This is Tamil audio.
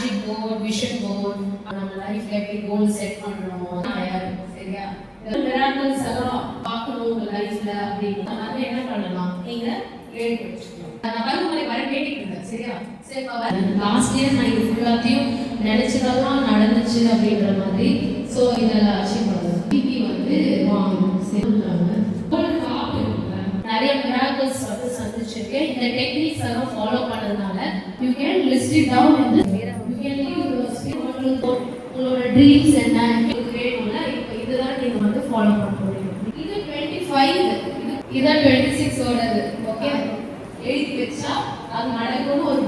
மேஜிக் போர்ட், விஷன் போர்ட், நம்ம லைஃப்ல எப்படி கோல் செட் பண்றோமோ தயார். சரியா? மிராக்கிள்ஸ் எல்லாம் பார்க்கணும் உங்க லைஃப்ல அப்படின்னு அதை என்ன பண்ணலாம், நீங்க எழுதி வச்சுக்கணும். நான் பருவமழை வர கேட்டுட்டு இருந்தேன். சரியா? சரி, லாஸ்ட் இயர் நான் இது ஃபுல்லாத்தையும் நினைச்சதெல்லாம் நடந்துச்சு அப்படின்ற மாதிரி. ஸோ இதெல்லாம் அச்சீவ் பண்ணுவேன். பிபி வந்து வாங்கணும். சரிங்க, நிறைய மிராக்கிள்ஸ் வந்து சந்திச்சிருக்கேன். இந்த டெக்னிக்ஸ் எல்லாம் ஃபாலோ பண்ணதுனால you can list it down in the you can leave your spirit. உங்களோட ட்ரீம்ஸ் என்ன வேணும்ல, இப்போ இதுதான் நீங்க வந்து ஃபாலோ பண்ண முடியும். இது 25, இது 26 ஓடது. ஓகே, எழுதி வச்சா அது நடக்கும்னு ஒரு